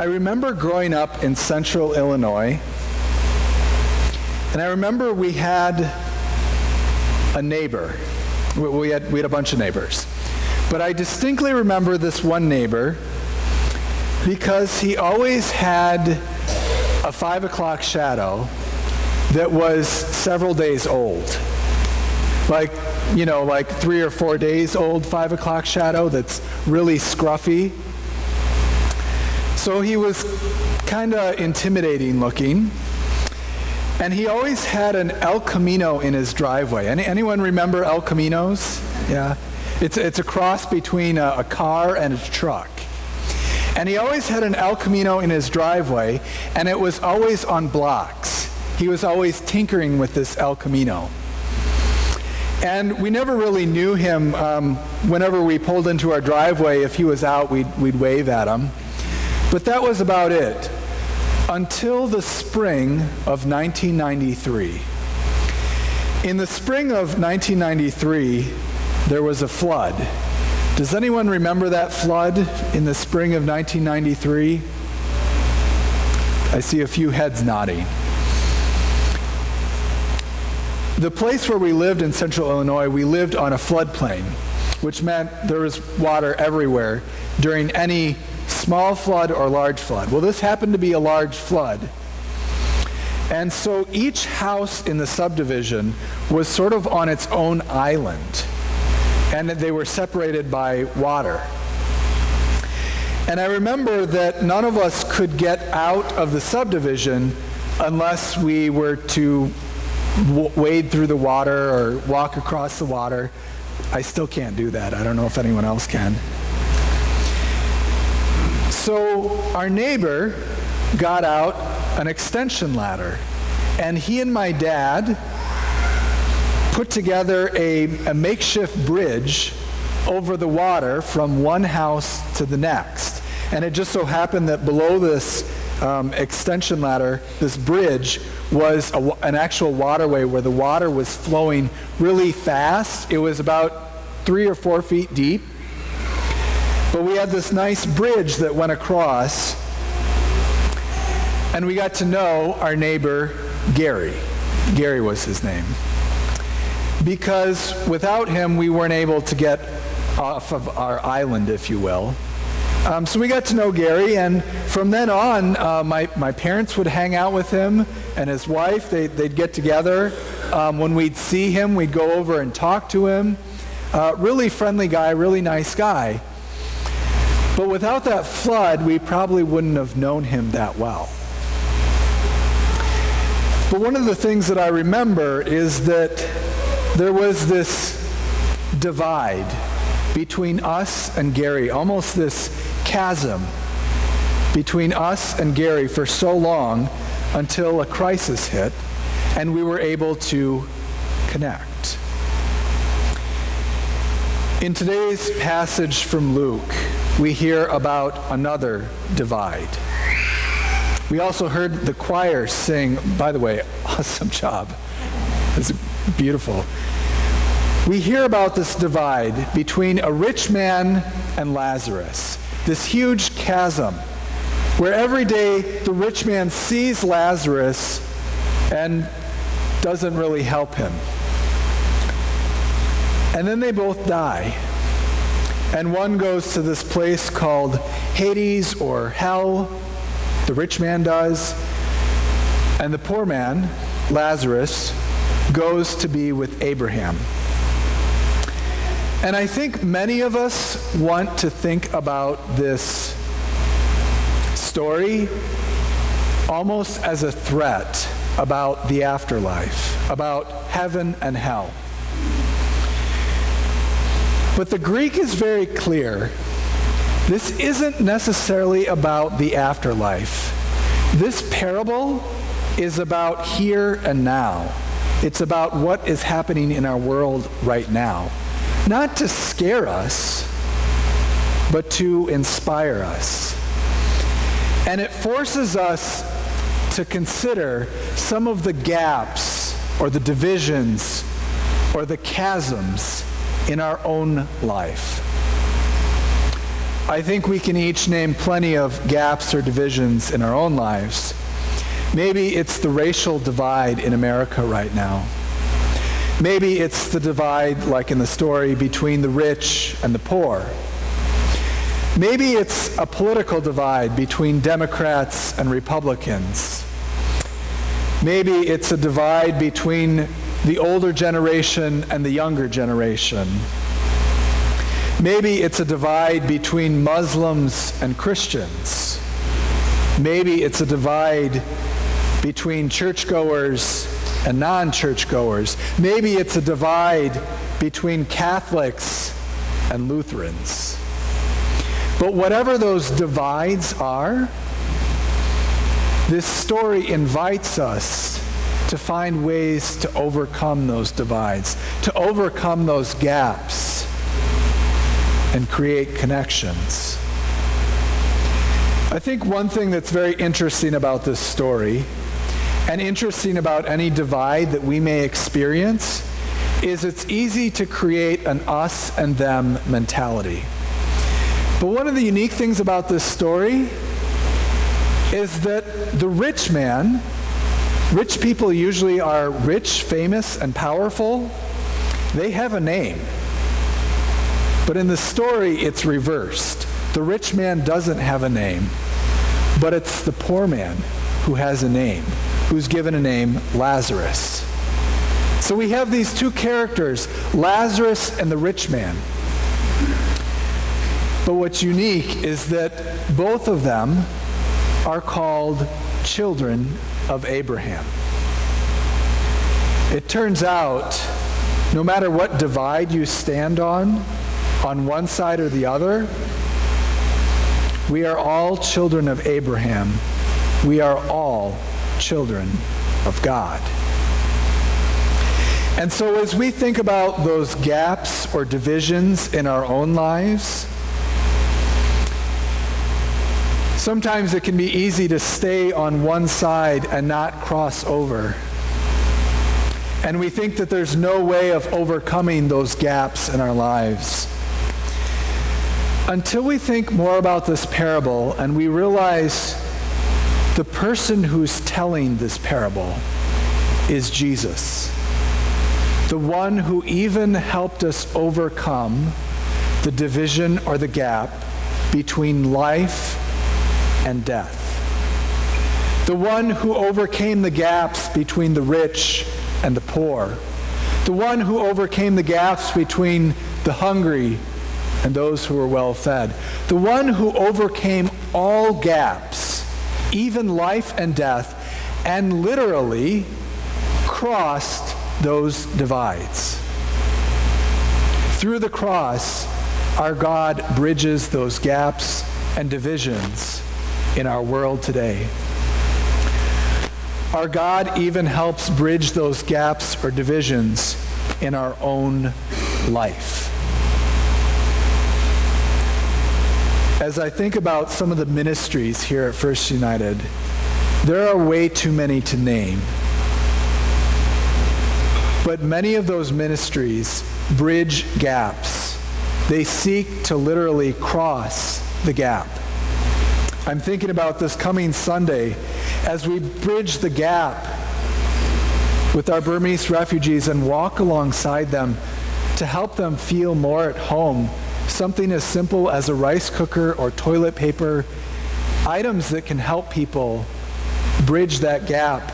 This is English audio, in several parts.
I remember growing up in central Illinois, and I remember we had a neighbor. We had a bunch of neighbors. But I distinctly remember this one neighbor because he always had a 5 o'clock shadow that was several days old. Like 3 or 4 days old 5 o'clock shadow that's really scruffy. So he was kind of intimidating looking. And he always had an El Camino in his driveway. Anyone remember El Caminos? Yeah. It's a cross between a car and a truck. And he always had an El Camino in his driveway, and it was always on blocks. He was always tinkering with this El Camino. And we never really knew him. Whenever we pulled into our driveway, if he was out, we'd wave at him. But that was about it. Until the spring of 1993. In the spring of 1993, there was a flood. Does anyone remember that flood in the spring of 1993? I see a few heads nodding. The place where we lived in central Illinois, we lived on a floodplain, which meant there was water everywhere during any small flood or large flood. Well, this happened to be a large flood. And so each house in the subdivision was sort of on its own island, and they were separated by water. And I remember that none of us could get out of the subdivision unless we were to wade through the water or walk across the water. I still can't do that. I don't know if anyone else can. So our neighbor got out an extension ladder, and he and my dad put together a makeshift bridge over the water from one house to the next. And it just so happened that below this extension ladder, this bridge was an actual waterway where the water was flowing really fast. It was about 3 or 4 feet deep. But we had this nice bridge that went across, and we got to know our neighbor, Gary. Gary was his name. Because without him, we weren't able to get off of our island, if you will. So we got to know Gary, and from then on, my parents would hang out with him and his wife. They'd get together. When we'd see him, we'd go over and talk to him. Really friendly guy, really nice guy. But without that flood, we probably wouldn't have known him that well. But one of the things that I remember is that there was this divide between us and Gary, almost this chasm between us and Gary for so long until a crisis hit and we were able to connect. In today's passage from Luke, we hear about another divide. We also heard the choir sing, by the way, awesome job. It's beautiful. We hear about this divide between a rich man and Lazarus, this huge chasm, where every day the rich man sees Lazarus and doesn't really help him. And then they both die. And one goes to this place called Hades or hell. The rich man does. And the poor man, Lazarus, goes to be with Abraham. And I think many of us want to think about this story almost as a threat about the afterlife, about heaven and hell. But the Greek is very clear. This isn't necessarily about the afterlife. This parable is about here and now. It's about what is happening in our world right now. Not to scare us, but to inspire us. And it forces us to consider some of the gaps or the divisions or the chasms in our own life. I think we can each name plenty of gaps or divisions in our own lives. Maybe it's the racial divide in America right now. Maybe it's the divide, like in the story, between the rich and the poor. Maybe it's a political divide between Democrats and Republicans. Maybe it's a divide between the older generation and the younger generation. Maybe it's a divide between Muslims and Christians. Maybe it's a divide between churchgoers and non-churchgoers. Maybe it's a divide between Catholics and Lutherans. But whatever those divides are, this story invites us to find ways to overcome those divides, to overcome those gaps, and create connections. I think one thing that's very interesting about this story, and interesting about any divide that we may experience, is it's easy to create an us and them mentality. But one of the unique things about this story is that the rich man, rich people usually are rich, famous, and powerful. They have a name. But in the story, it's reversed. The rich man doesn't have a name, but it's the poor man who has a name, who's given a name, Lazarus. So we have these two characters, Lazarus and the rich man. But what's unique is that both of them are called children of Abraham. It turns out, no matter what divide you stand on one side or the other, we are all children of Abraham. We are all children of God. And so as we think about those gaps or divisions in our own lives, sometimes it can be easy to stay on one side and not cross over. And we think that there's no way of overcoming those gaps in our lives. Until we think more about this parable and we realize the person who's telling this parable is Jesus, the one who even helped us overcome the division or the gap between life and death. The one who overcame the gaps between the rich and the poor. The one who overcame the gaps between the hungry and those who were well fed. The one who overcame all gaps, even life and death, and literally crossed those divides. Through the cross, our God bridges those gaps and divisions in our world today. Our God even helps bridge those gaps or divisions in our own life. As I think about some of the ministries here at First United, there are way too many to name. But many of those ministries bridge gaps. They seek to literally cross the gap. I'm thinking about this coming Sunday as we bridge the gap with our Burmese refugees and walk alongside them to help them feel more at home. Something as simple as a rice cooker or toilet paper, items that can help people bridge that gap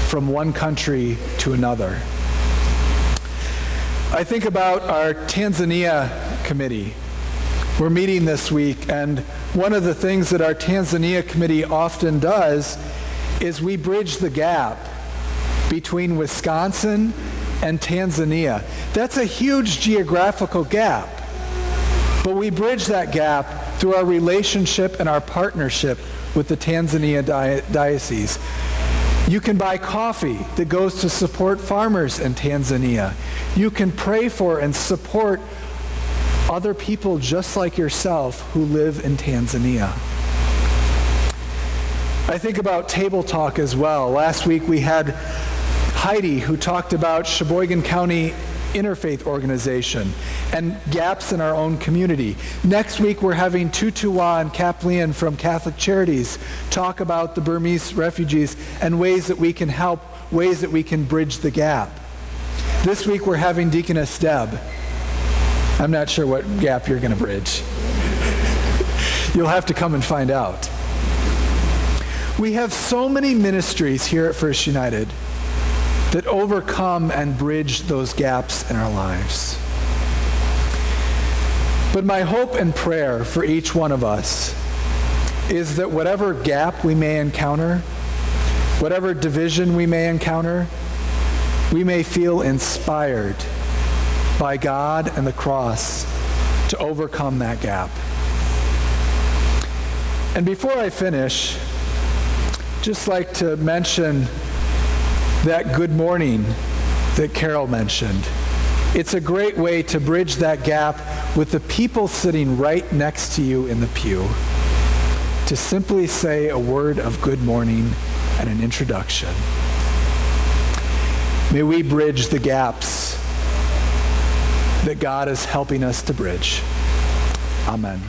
from one country to another. I think about our Tanzania committee. We're meeting this week, and one of the things that our Tanzania committee often does is we bridge the gap between Wisconsin and Tanzania. That's a huge geographical gap, but we bridge that gap through our relationship and our partnership with the Tanzania diocese. You can buy coffee that goes to support farmers in Tanzania. You can pray for and support other people just like yourself who live in Tanzania. I think about Table Talk as well. Last week we had Heidi who talked about Sheboygan County interfaith organization, and gaps in our own community. Next week, we're having Tutuwa and Kathleen from Catholic Charities talk about the Burmese refugees and ways that we can help, ways that we can bridge the gap. This week, we're having Deaconess Deb. I'm not sure what gap you're going to bridge. You'll have to come and find out. We have so many ministries here at First United that overcome and bridge those gaps in our lives. But my hope and prayer for each one of us is that whatever gap we may encounter, whatever division we may encounter, we may feel inspired by God and the cross to overcome that gap. And before I finish, just like to mention that good morning that Carol mentioned. It's a great way to bridge that gap with the people sitting right next to you in the pew, to simply say a word of good morning and an introduction. May we bridge the gaps that God is helping us to bridge. Amen.